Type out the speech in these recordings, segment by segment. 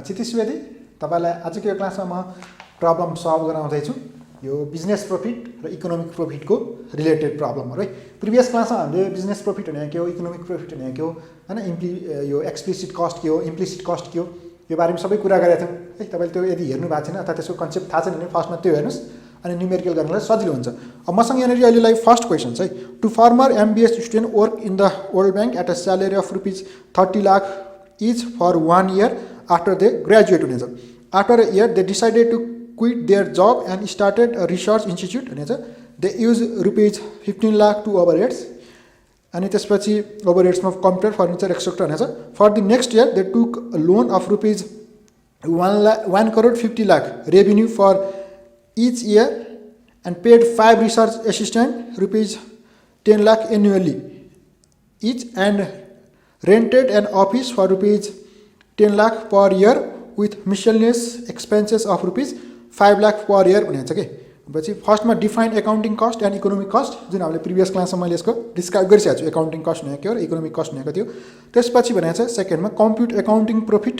क्षितिज सुवेदी तपाईलाई आजको यो क्लासमा म प्रब्लम सल्भ गराउँदैछु यो बिजनेस प्रॉफिट र इकोनोमिक प्रॉफिटको रिलेटेड प्रब्लमहरु है प्रिभियस क्लासमा हामीले बिजनेस प्रॉफिट भने के हो इकोनोमिक प्रॉफिट भने के हो हैन यो एक्सप्लिसिट कस्ट के हो इम्प्लिसिट कस्ट के हो यो बारेमा सबै कुरा गरेका थियौं है तपाईले त्यो यदि हेर्नु भएको छैन अथवा त्यसको कन्सेप्ट थाहा छैन भने फर्स्टमा त्यो हेर्नुस् अनि न्यूमेरिकल गर्नलाई सजिलो हुन्छ अब मसँग यहाँ अहिलेलाई फर्स्ट क्वेशन छ है two former MBAs student work in the World Bank at a salary of ₹30 lakh each for 1 year after they graduate हुनेछ after a year they decided to quit their job and started a research institute हुनेछ they use ₹15 lakh to overheads अनि त्यसपछि overheads मा computer furniture etc हुनेछ for the next year they took a loan of ₹1,50 lakh revenue for each year and paid 5 research assistant ₹10 lakh annually each and rented an office for ₹10 lakh per year with miscellaneous expenses of ₹5 lakh per year हुनेछ के पछि फर्स्टमा define accounting cost and economic cost जुन हामीले previous क्लासमा मैले यसको describe गरिसकेको छु अकाउन्टिङ कस्ट भनेको के हो र इकोनोमिक कस्ट भनेको थियो त्यसपछि भनेको छ सेकेन्डमा कम्प्युट accounting profit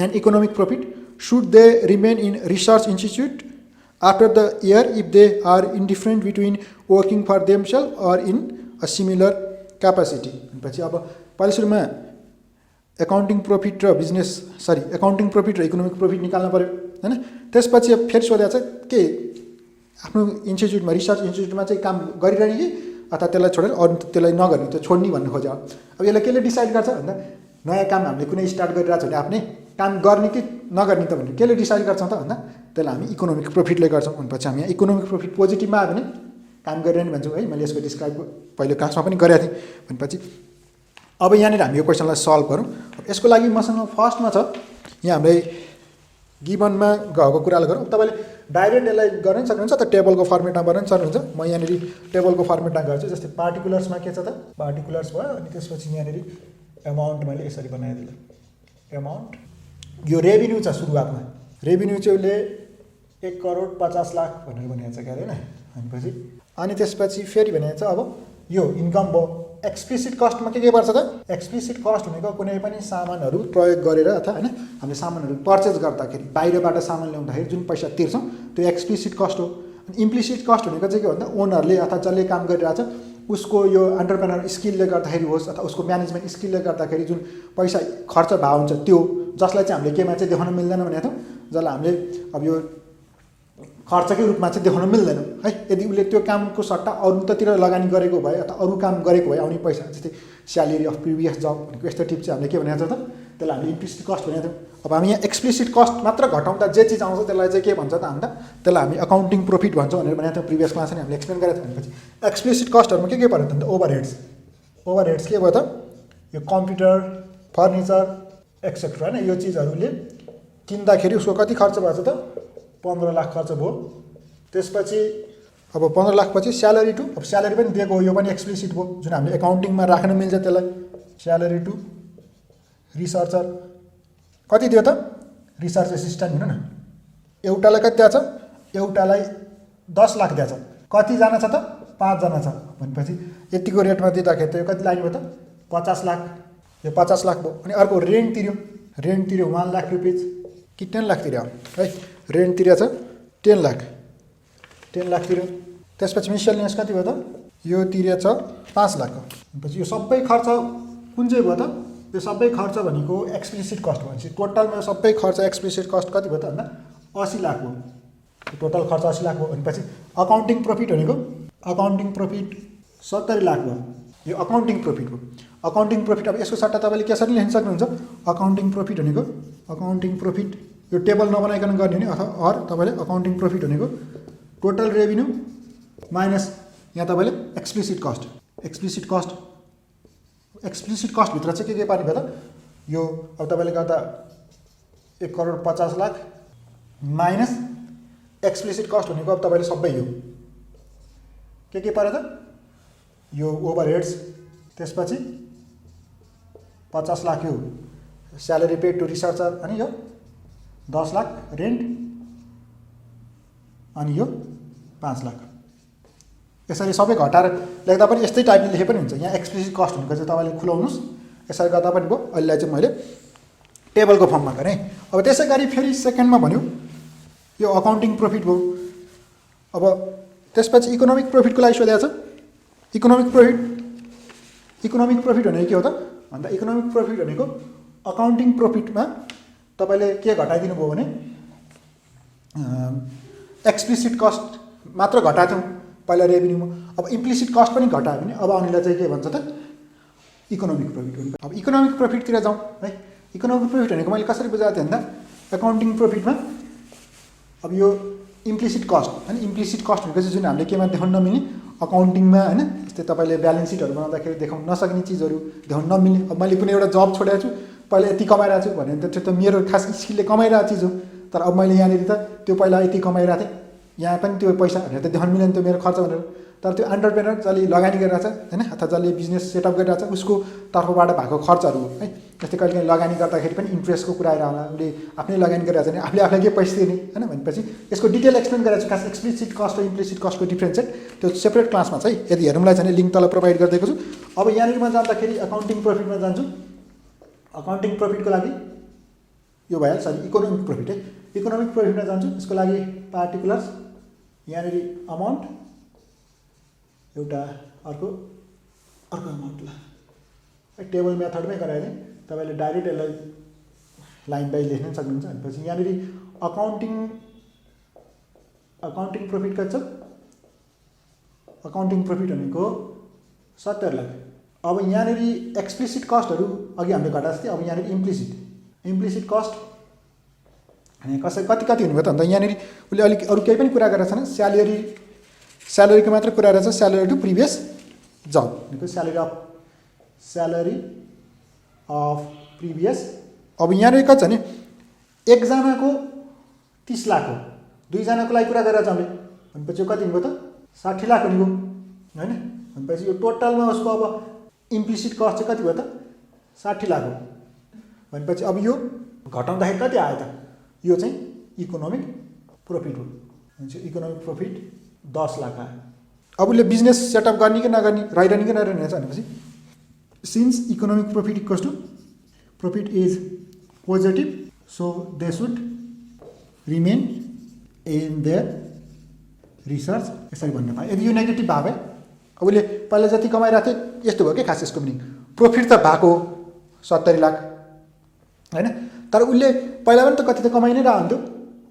and economic profit should they remain in research institute after the year if they are indifferent between working for themselves or in a similar capacity पछि अब पहिलो सुरुमा अकाउन्टिङ प्रॉफिट र बिजनेस अकाउन्टिङ प्रॉफिट र economic profit निकाल्न पर्यो हैन त्यसपछि अब फेरि सोधेको छ के आफ्नो इन्स्टिट्युटमा रिसर्च इन्स्टिट्युटमा चाहिँ काम गरिरहने कि अथवा त्यसलाई छोडेर अरु त्यसलाई नगर्ने त्यो छोड्ने भन्ने खोज्यो अब यसलाई केले डिसाइड गर्छ भन्दा नयाँ काम हामीले कुनै स्टार्ट गरिरहेछ भने आफ्नै काम गर्ने कि नगर्ने त भन्ने केले डिसाइड गर्छौं त भन्दा त्यसलाई हामी इकोनोमिक प्रॉफिटले गर्छौं भनेपछि हामी यहाँ इकोनोमिक प्रॉफिट पोजिटिभमा आयो भने काम गरिरहने भन्छौं है मैले यसको डिस्क्राइब पहिलो क्लासमा पनि गरेको थिएँ भनेपछि अब यहाँनिर हामी यो क्वेशनलाई सल्भ गरौँ यसको लागि मसँग फर्स्टमा छ यहाँ हामीले गिभनमा गएको कुरालाई गरौँ तपाईले डाइरेक्ट यसलाई गर्न सक्नुहुन्छ त टेबलको फर्मेटमा गर्न सक्नुहुन्छ म यहाँनिर टेबलको फर्मेटमा गर्छु जस्तै पार्टिकुलर्समा के छ त पार्टिकुलर्स भयो अनि त्यसपछि यहाँनिर अमाउन्ट मैले यसरी बनाइदिएँ अमाउन्ट यो रेभिन्यू छ सुरुवातमा रेभिन्यू चाहिँ उसले 1,50 लाख भनेर भनेको छ के हैन भनेपछि अनि त्यसपछि फेरि भनेको छ अब यो इन्कम भयो एक्सप्लिसिट कस्टमा के पर्छ त एक्सप्लिसिट कस्ट भनेको कुनै पनि सामानहरू प्रयोग गरेर अथवा हैन हामीले सामानहरू पर्चेज गर्दाखेरि बाहिरबाट सामान ल्याउँदाखेरि जुन पैसा तिर्छौं त्यो एक्सप्लिसिट कस्ट हो अनि इम्प्लिसिट कस्ट भनेको चाहिँ के भन्दा ओनरले अथवा जसले काम गरिरहेछ उसको यो एन्टरप्रेन्योर स्किलले गर्दाखेरि होस् अथवा उसको म्यानेजमेन्ट स्किलले गर्दाखेरि जुन पैसा खर्च भएको हुन्छ त्यो जसलाई चाहिँ हामीले केमा चाहिँ देखाउन मिल्दैन भनेको थियौं जसलाई हामीले अब यो खर्चकै रूपमा चाहिँ देखाउन मिल्दैन है यदि उसले त्यो कामको सट्टा अरूतिर लगानी गरेको भए अथवा अरू काम गरेको भए आउने पैसा जस्तै स्यालेरी अफ प्रिभियस जब भनेको यस्तो टिप चाहिँ हामीले के भनेको छ त त्यसलाई हामीले इम्प्लिसिट कस्ट भनेको थियौं अब हामी यहाँ एक्सप्लिसिट कस्ट मात्र घटाउँदा जे चीज आउँछ त्यसलाई चाहिँ के भन्छ त हामीलाई त्यसलाई हामी अकाउन्टिङ प्रॉफिट भन्छौँ भनेर भनेको थियौं प्रिभियस क्लासमा हामीले एक्सप्लेन गरेका थियौं भनेपछि एक्सप्लिसिट कस्टहरुमा के पर्यो त ओभरहेड्स के भयो त यो कम्प्युटर फर्निचर एक्सेट्रा हैन यो चीजहरुले किन्दाखेरि उसको कति खर्च भएको छ त 15 लाख खर्च भयो त्यसपछि अब 15 लाख पछि स्यालेरी टु अब स्यालेरी पनि दिएको हो यो पनि एक्सप्लिसिट भयो जुन हामीले अकाउन्टिङमा राख्न मिल्छ त्यसलाई स्यालेरी टु रिसर्चर कति दियो त रिसर्च एसिस्टेन्ट हैन न एउटालाई कति दिएको छ एउटालाई 10 लाख दिएको छ कति जना छ त 5 जना छ भनेपछि यतिको रेटमा दिँदाखेरि त यो कति लाग्यो त 50 लाख यो 50 लाख भयो अनि अर्को रेन्ट तिर्यो 1 लाख रुपैयाँ कि 10 लाख तिर्यो है रेन्ट तिर्या छ 10 लाख तिर्यो त्यसपछि मिसलेनियस कति भयो त यो तिर्या छ 5 लाख पछि यो सबै खर्च कुन चाहिँ भयो त यो सबै खर्च भनेको एक्सप्लिसिट कस्ट भन्छ टोटलमा सबै खर्च एक्सप्लिसिट कस्ट कति भयो त भन्दा 80 लाख हो टोटल खर्च 80 लाख हो भनेपछि अकाउन्टिङ प्रॉफिट भनेको अकाउन्टिङ प्रॉफिट 70 लाख भयो यो अकाउन्टिङ प्रॉफिट हो अकाउन्टिङ प्रॉफिट अब यसको सट्टा तपाईले कसरी लेख्न सक्नुहुन्छ अकाउन्टिङ प्रॉफिट भनेको अकाउन्टिङ प्रॉफिट यो टेबल नबनाइकन गर्ने नि अथवा तपाईले अकाउन्टिङ प्रॉफिट भनेको टोटल रेभिन्यू माइनस यहाँ तपाईले एक्सप्लिसिट कस्ट भित्र चाहिँ के पार्ने भयो त यो अब तपाईले गर्दा 1,50 लाख माइनस एक्सप्लिसिट कस्ट भनेको अब तपाईले सबै यो के पर्यो त यो ओभरहेड्स त्यसपछि 50 लाख यो स्यालेरी पेड टु रिसर्चर अनि यो 10 लाख रेन्ट अनि यो 5 लाख यसरी सबै घटाएर लेख्दा पनि यस्तै टाइपले लेखे पनि हुन्छ यहाँ एक्सप्लिसिट कस्ट भनेको चाहिँ तपाईले खुलाउनुस् यसरी गर्दा पनि भयो अहिले चाहिँ मैले टेबलको फर्ममा गरेँ। अब त्यसै गरी फेरि सेकेन्डमा भन्यो यो अकाउन्टिङ प्रफिट भयो। अब त्यसपछि इकोनोमिक प्रफिटको लागि सोधेको छ। इकोनोमिक प्रफिट भनेको के हो त भन्दा इकोनोमिक प्रफिट भनेको अकाउन्टिङ प्रफिटमा तपाईँले के घटाइदिनु भयो भने एक्सप्लिसिट कस्ट मात्र घटाएको थियौँ पहिला रेभेन्यूमा। अब इम्प्लिसिट कस्ट पनि घटायो भने अब आउनेलाई चाहिँ के भन्छ त इकोनोमिक प्रफिट हुन्छ। अब इकोनोमिक प्रफिटतिर जाउँ है। इकोनोमिक प्रफिट भनेको मैले कसरी बुझाएको थिएँ भन्दा अकाउन्टिङ प्रफिटमा अब यो इम्प्लिसिट कस्ट होइन, इम्प्लिसिट कस्ट भनेको चाहिँ जुन हामीले केमा देखाउन नमिल्ने अकाउन्टिङमा होइन, जस्तै तपाईँले ब्यालेन्स सिटहरू बनाउँदाखेरि देखाउन नसक्ने चिजहरू देखाउन नमिल्ने। अब मैले कुनै एउटा जब छोडेको छु पहिला यति कमाइरहेको छु भने त्यो त मेरो खास स्किलले कमाइरहेको चिज हो, तर अब मैले यहाँनिर त त्यो पहिला यति कमाइरहेको थिएँ यहाँ पनि त्यो पैसा भनेर त देखाउन मिलेन त्यो मेरो खर्च भनेर। तर त्यो एन्टरप्रेनर जसले लगानी गरिरहेछ होइन अथवा जसले बिजनेस सेटअप गरिरहेछ उसको तर्फबाट भएको खर्चहरू हो है। जस्तै कहिले काहीँ लगानी गर्दाखेरि पनि इन्ट्रेस्टको कुरा आएर होला, उसले आफ्नै लगानी गरिरहेछ भने आफूले आफूलाई के पैसा दिने होइन भनेपछि यसको डिटेल एक्सप्लेन गरेको छु। खास एक्सप्लिसिट कस्ट र इम्प्लिसिट कस्टको डिफ्रेन्स चाहिँ त्यो सेपरेट क्लासमा चाहिँ यदि हेरौँलाई चाहिँ लिङ्क तल प्रोभाइड गरिदिएको छु। अब यहाँनिर म जाँदाखेरि अकाउन्टिङ प्रफिटमा जान्छु। अकाउन्टिङ प्रफिटको लागि यो भइहाल्छ, सरी इकोनोमिक प्रफिट है। इकोनोमिक प्रफिटमा जान्छु। यसको लागि पार्टिकुलर्स यहाँनिर अमाउन्ट एउटा अर्को अमाउन्टलाई टेबल मेथडमै गराइदिएँ। तपाईँले डाइरेक्ट यसलाई लाइन बाई लेख्न सक्नुहुन्छ। भनेपछि यहाँनिर अकाउन्टिङ प्रफिट कति छ? अकाउन्टिङ प्रफिट भनेको 70 लाख। अब यहाँनिर एक्सप्लिसिट कस्टहरू अघि हामीले घटाएको थियो। अब यहाँनिर इम्प्लिसिट कस्ट अनि कति हुनुभयो त भन्दा यहाँनिर उसले अलिक अरू केही पनि कुरा गरेको छैन। स्यालेरीको मात्र कुरा रहेछ। स्यालेरी टु प्रिभियस जब भनेको स्यालेरी अफ प्रिभियस। अब यहाँनिर कति छ भने एकजनाको 30 लाख हो, दुईजनाको लागि कुरा गरेर हामीले भनेपछि कति हुनुभयो त 60 लाख हुनुभयो होइन। भनेपछि यो टोटलमा उसको अब इम्प्लिसिट कस्ट चाहिँ कति भयो त 60 लाख हो। भनेपछि अब यो घटाउँदाखेरि कति आयो त? यो चाहिँ इकोनोमिक प्रफिट हो। भनेपछि इकोनोमिक प्रफिट 10 लाख आयो। अब उसले बिजनेस सेटअप गर्ने कि नगर्ने, रहिरहने कि नरहने भनेपछि since economic profit equals to profit is positive so they should remain in their research. यसरी भन्न पाएँ। यदि यो नेगेटिभ भाव है अब उसले पहिला जति कमाइरहेको थियो यस्तो भयो कि खास यसको मिनिङ प्रफिट त भएको 70 लाख होइन, तर उसले पहिला पनि त कति त कमाइ नै रहन्थ्यो।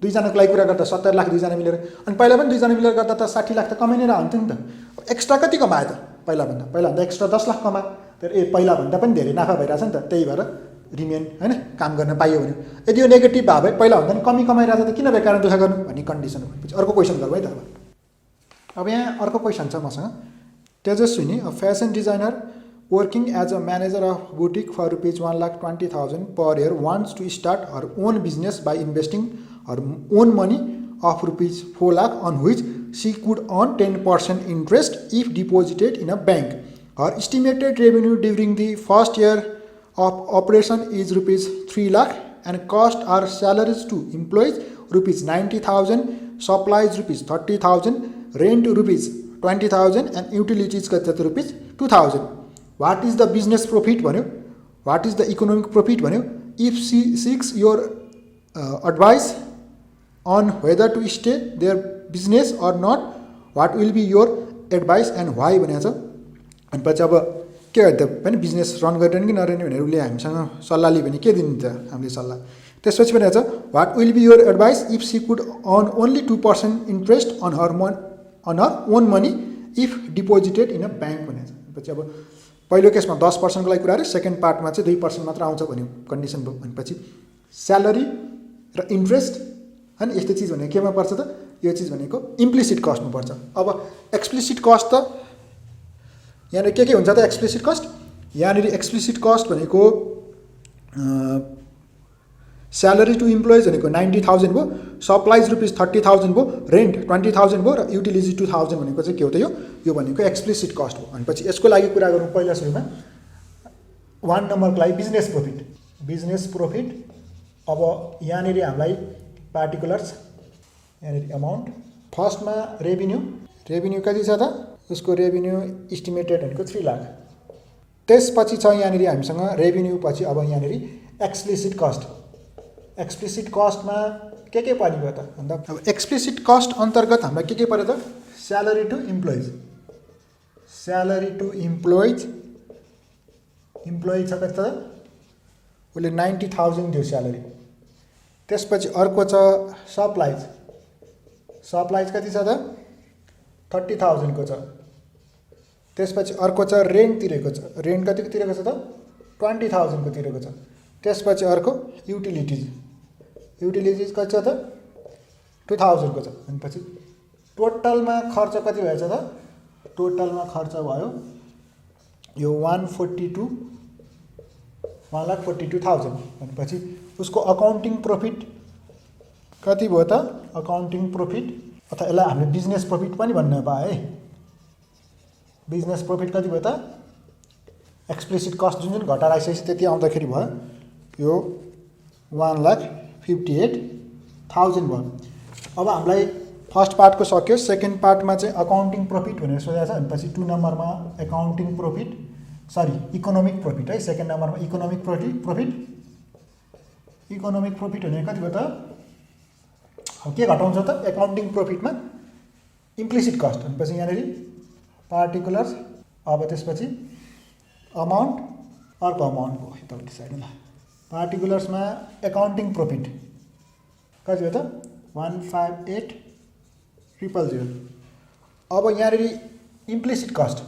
दुईजनाको लागि कुरा गर्दा 70 लाख दुईजना मिलेर, अनि पहिला पनि दुईजना मिलेर गर्दा त 60 लाख त कमाइ नै रहन्थ्यो नि त। एक्स्ट्रा कति कमायो त पहिलाभन्दा एक्स्ट्रा 10 लाख कमायो। तर पहिलाभन्दा पनि धेरै नाफा भइरहेछ नि त, त्यही भएर रिमेन होइन काम गर्न पाइयो भने। यदि यो नेगेटिभ भाव है पहिलाभन्दा पनि कमी कमाइरहेछ त किन बेकार दुःख गर्नु भन्ने कन्डिसन हो। अर्को क्वेसन गरौँ है त। अब यहाँ अर्को क्वेसन छ मसँग। Tejaswini, a fashion designer working as a manager of boutique for ₹1,20,000 per year wants to start her own business by investing her own money of ₹4 lakh on which she could earn 10% interest if deposited in a bank. Her estimated revenue during the first year of operation is ₹3 lakh and cost are salaries to employees ₹90,000, supplies ₹30,000, rent ₹20,000 and utilities ₹2,000. What is the business profit भन्यो, what is the economic profit भन्यो, if she seeks your advice on whether to stay their business or not, what will be your advice and why भनेको छ। भनेपछि अब के गर्दा पनि business run गरिरहने कि नरहने भनेर उसले हामीसँग सल्लाह लियो भने के दिनु त हामीले सल्लाह। त्यसपछि भनेको छ what will be your advice if she could earn only 2% interest on her own money if deposited in a bank भनेको छ। भनेपछि अब पहिलो केसमा 10%को लागि कुरा गरे, सेकेन्ड पार्टमा चाहिँ 2% मात्र आउँछ भन्ने कन्डिसन भयो। भनेपछि स्यालेरी र इन्ट्रेस्ट होइन यस्तो चिज भनेको केमा पर्छ त? यो चिज भनेको इम्प्लिसिट कस्टमा पर्छ। अब एक्सप्लिसिट कस्ट त यहाँनिर के हुन्छ त? एक्सप्लिसिट कस्ट यहाँनिर एक्सप्लिसिट कस्ट भनेको स्यालेरी टु इम्प्लोइज भनेको 90,000 भयो, सप्लाइज ₹30,000 भयो, रेन्ट 20,000 भयो र युटिलिटी 2,000 भनेको चाहिँ के हो त? यो भनेको एक्सप्लिसिट कस्ट हो। भनेपछि यसको लागि कुरा गरौँ पहिला सुरुमा 1 नम्बरको लागि बिजनेस प्रफिट। अब यहाँनिर हामीलाई पार्टिकुलर्स यहाँनिर अमाउन्ट फर्स्टमा रेभिन्यू कति छ त? उसको रेभिन्यू इस्टिमेटेड भनेको 3 लाख। त्यसपछि छ यहाँनिर हामीसँग रेभिन्यू पछि अब यहाँनिर एक्सप्लिसिट कस्ट एक्सप्लिसिट कस्टमा के पर्ने भयो त भन्दा अब एक्सप्लिसिट कस्ट अन्तर्गत हामीलाई के पर्यो त स्यालेरी टु इम्प्लोइज इम्प्लोइ छ कति त उसले 90,000 दियो स्यालेरी। त्यसपछि अर्को छ सप्लाइज कति छ त 30,000 को छ। त्यसपछि अर्को छ रेन्ट तिरेको छ, रेन्ट कतिको तिरेको छ त 20,000 को तिरेको छ। त्यसपछि अर्को युटिलिटिज कति छ त 2,000 को छ। अनि पछि टोटलमा खर्च कति भएछ त टोटलमा खर्च भयो यो 1,42,000। अनि पछि उसको अकाउन्टिङ प्रॉफिट कति भयो त अकाउन्टिङ प्रॉफिट अथवा यसलाई हामीले बिजनेस प्रॉफिट पनि भन्न पाए है। बिजनेस प्रॉफिट कति भयो त एक्सप्लिसिट कस्ट जुन घटाएर आइसकेपछि त्यति आउँदाखेरि भयो यो 1,58,000 भयो। अब हामीलाई फर्स्ट पार्टको सक्यो। सेकेन्ड पार्टमा चाहिँ अकाउन्टिङ प्रॉफिट भनेर सोधेको छ। अनि पछि 2 नम्बरमा अकाउन्टिङ प्रॉफिट इकोनोमिक प्रॉफिट है। सेकेन्ड नम्बरमा इकोनोमिक प्रॉफिट भने कति भयो त अब के घटाउँछ त अकाउन्टिङ प्रॉफिटमा इम्प्लिसिट कस्ट। अनि पछि यहाँनिर पार्टिकुलर्स। अब त्यसपछि अमाउन्ट अर्को अमाउन्ट भयो यतापट्टि साइडमा पार्टिकुलर्समा अकाउन्टिङ प्रॉफिट कति हो त 158,000। अब यहाँनिर इम्प्लिसिट कस्ट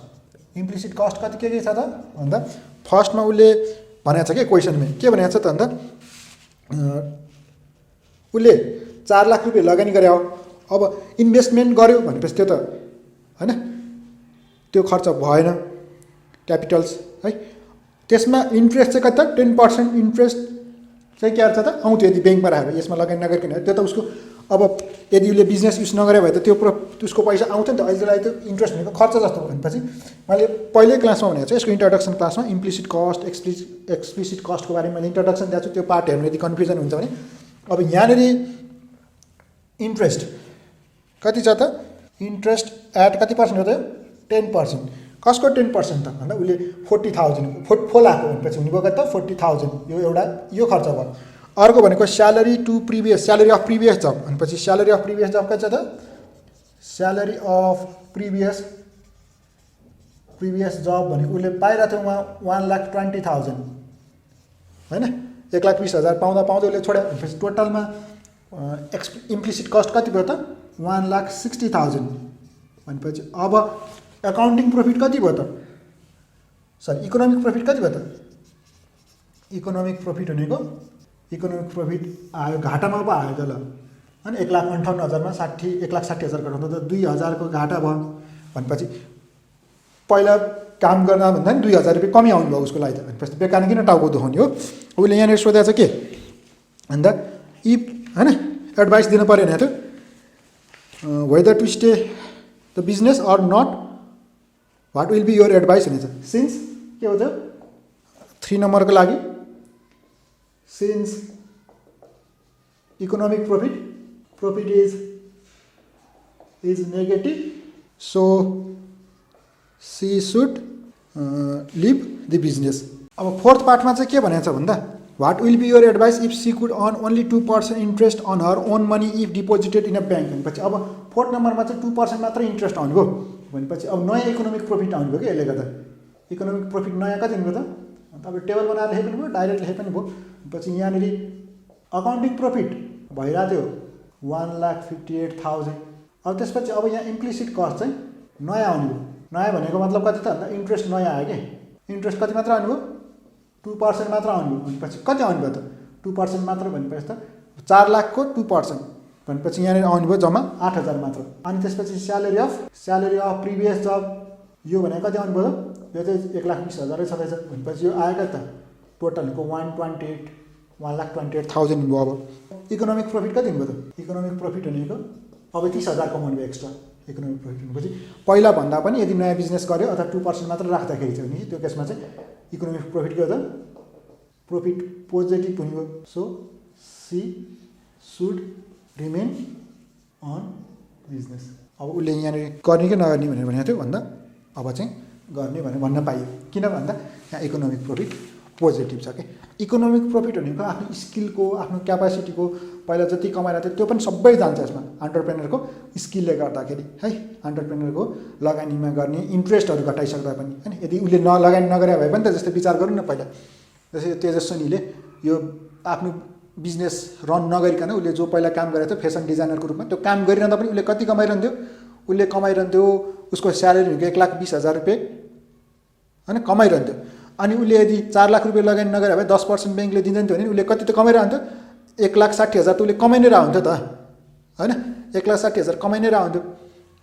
कति के छ त भन्दा फर्स्टमा उसले भनेको छ के क्वेसनमा के भनेको छ त भन्दा उसले 4 लाख रुपियाँ लगानी गरे हो। अब इन्भेस्टमेन्ट गर्यो भनेपछि त्यो त हैन त्यो खर्च भएन क्यापिटल्स है। त्यसमा इन्ट्रेस्ट चाहिँ कति त 10% इन्ट्रेस्ट चाहिँ के छ त आउँथ्यो यदि ब्याङ्कमा राखेको यसमा लगानी नगरिकन। त्यो त उसको अब यदि उसले बिजनेस युज नगरे भए त त्यो उसको पैसा आउँथ्यो नि त। अहिलेलाई त्यो इन्ट्रेस्ट भनेको खर्च जस्तो भनेपछि मैले पहिल्यै क्लासमा भनेको छु यसको इन्ट्रोडक्सन क्लासमा इम्प्लिसिट कस्ट एक्सप्लिसिट कस्टको बारेमा मैले इन्ट्रोडक्सन दिएको छु। त्यो पार्ट हेर्नु यदि कन्फ्युजन हुन्छ भने अब यहाँनिर इन्ट्रेस्ट कति छ त इन्ट्रेस्ट एट कति पर्सेन्ट हो त 10%। कसको 10% त भन्दा उसले 40,000 4 लाख भनेपछि हुने भयो त 40,000 यो एउटा यो खर्च भयो। अर्को भनेको स्यालेरी अफ प्रिभियस जब। अनि पछि स्यालेरी अफ प्रिभियस जब कति छ त स्यालेरी अफ प्रिभियस जब भनेको उसले पाइरहेको थियो उहाँ 1,20,000 हैन 1,20,000 पाउँदा उसले छोड्यो। भनेपछि टोटलमा इम्प्लिसिट कस्ट कति भयो त 1,60,000। भनेपछि अब अकाउन्टिङ प्रॉफिट कति भयो त इकोनोमिक प्रॉफिट कति भयो त इकोनोमिक प्रॉफिट आयो घाटामा पो आयो त ल हैन 1,58,000 मा 1,60,000 घटाउँदा त 2,000 को घाटा भयो। भनेपछि पहिला काम गर्न भन्दा नि 2,000 रुपियाँ कमी आउनु भयो उसको लागि त। भनेपछि बेकार किन टाउको दुखाउने हो। उसले यहाँनिर सोधेको छ के भन्दा इफ हैन एडभाइस दिन पर्यो भने त whether to stay the business or not what will be your advice भनेछ। सिन्स के हो त 3 नम्बरको लागि since economic profit is negative so she should leave the business. अब फोर्थ पार्टमा चाहिँ के भनेको छ भन्दा what will be your advice if she could earn only 2% interest on her own money if deposited in a bank. भनेपछि अब fourth नम्बरमा चाहिँ 2% मात्रै इन्ट्रेस्ट आउने भयो। भनेपछि अब नयाँ इकोनोमिक प्रॉफिट आउने भयो कि यसले गर्दा इकोनोमिक प्रॉफिट नयाँ कति हुने भयो त अब टेबल बनाएर लेखे पनि भयो डाइरेक्ट लेखे पनि भयो। पछि यहाँनिर अकाउन्टिङ प्रॉफिट भइरहेको थियो 1,58,000। अब त्यसपछि अब यहाँ इम्प्लिसिट कस्ट चाहिँ नयाँ आउने भयो। नयाँ भनेको मतलब कति त भन्दा इन्ट्रेस्ट नयाँ आयो कि इन्ट्रेस्ट कति मात्र आउने भयो 2% मात्र आउने भयो। भनेपछि कति आउने भयो त 2% मात्र भनेपछि त 4 लाखको 2% भनेपछि यहाँनिर आउने भयो जम्मा 8,000 मात्र। अनि त्यसपछि स्यालेरी अफ प्रिभियस जब यो भनेको कति आउने भयो यो चाहिँ 1,20,000 छँदैछ। भनेपछि यो आयो कति त टोटलको 1,28,000 भयो। अब इकोनोमिक प्रॉफिट कति हुनुभयो त इकोनोमिक प्रॉफिट भनेको अब 30,000 कमाउनु भयो एक्स्ट्रा इकोनोमिक प्रॉफिट भनेपछि पहिला भन्दा पनि यदि नयाँ बिजनेस गर्यो अथवा 2% मात्र राख्दाखेरि चाहिँ नि त्यो केसमा चाहिँ इकोनोमिक प्रॉफिट के हो त प्रॉफिट पोजिटिभ हुने भयो। So she should remain on business. अब उसले यहाँनिर गर्ने कि नगर्ने भनेर भनेको थियो भन्दा अब चाहिँ गर्ने भनेर भन्न पाइयो। किन भन्दा यहाँ इकोनोमिक प्रॉफिट पोजिटिभ छ कि इकोनोमिक प्रफिट भनेको आफ्नो स्किलको आफ्नो क्यापासिटीको पहिला जति कमाइरहेको थियो त्यो पनि सबै जान्छ यसमा एन्टरप्रेनरको स्किलले गर्दाखेरि है एन्टरप्रेनरको लगानीमा गर्ने इन्ट्रेस्टहरू घटाइसक्दा पनि हैन यदि उसले लगानी नगरे भए पनि त जस्तै विचार गरौँ न पहिला जस्तै तेजस्विनीले यो आफ्नो बिजनेस रन नगरिकन उसले जो पहिला काम गरेको थियो फेसन डिजाइनरको रूपमा त्यो काम गरिरहँदा पनि उसले कति कमाइरहन्थ्यो उसले कमाइरहन्थ्यो उसको स्यालेरी भनेको 1,20,000 रुपियाँ हैन कमाइरहन्थ्यो अनि उसले यदि 4 लाख रुपियाँ लगानी नगरे भए 10% ब्याङ्कले दिँदैन थियो भने उसले कति त कमाइरहन्थ्यो 1,60,000 त उसले कमाइ नै रहन्थ्यो त हैन 1,60,000 कमाइ नै रहन्थ्यो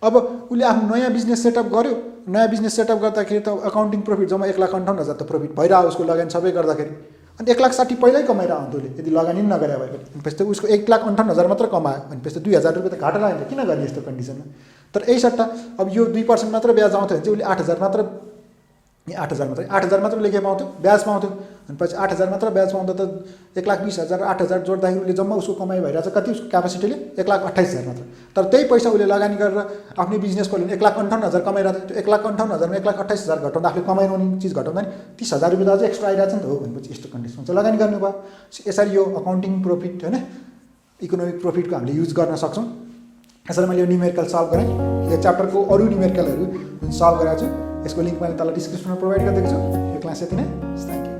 अब उसले आफ्नो नयाँ बिजनेस सेटअप गर्यो नयाँ बिजनेस सेटअप गर्दाखेरि त अकाउन्टिङ प्रफिट जम्मा 1,58,000 त प्रफिट भइरह्यो उसको लगानी सबै गर्दाखेरि अनि 1,60,000 पहिल्यै कमाइरहन्थ्यो उसले यदि लगानी पनि नगरे भए पनि भनेपछि त उसको 1,58,000 मात्र कमायो भनेपछि त 2,000 रुपियाँ त घाटा लाग्यो किन गर्ने यस्तो कन्डिसनमा तर यही सट्टा अब यो 2% मात्र ब्याज आउँथ्यो भने चाहिँ उसले 8,000 मात्र 8,000 मात्र उसले के पाउँथ्यो ब्याज पाउँथ्यो भनेपछि 8,000 मात्र ब्याज पाउँदा त 1,20,000 8,000 जोड्दाखेरि उसले जम्मा उसको कमाइ भइरहेछ कति उसको क्यापासिटीले 1,28,000 मात्र तर त्यही पैसा उसले लगानी गरेर आफ्नै बिजनेस खोल्यो भने 1,58,000 कमाइरहेको थियो 1,58,000 मा 1,28,000 घटाउँदा आफूले कमाइरहने चिज घटाउँदा नि 30,000 रुपियाँ त अझै एक्स्ट्रा आइरहेछ नि त हो भनेपछि यस्तो कन्डिसनमा चाहिँ लगानी गर्नुभयो यसरी यो अकाउन्टिङ प्रफिट हैन इकोनोमिक प्रफिटको हामीले युज गर्न सक्छौँ यसरी मैले यो न्युमेरिकल सल्भ गरेँ यो च्याप्टरको अरू न्युमेरिकलहरू जुन सल्भ गरेको छु यसको लिङ्क मैले तल डिस्क्रिप्सनमा प्रोभाइड गरिदिएको छु यो क्लास यति नै थ्याङ्क यू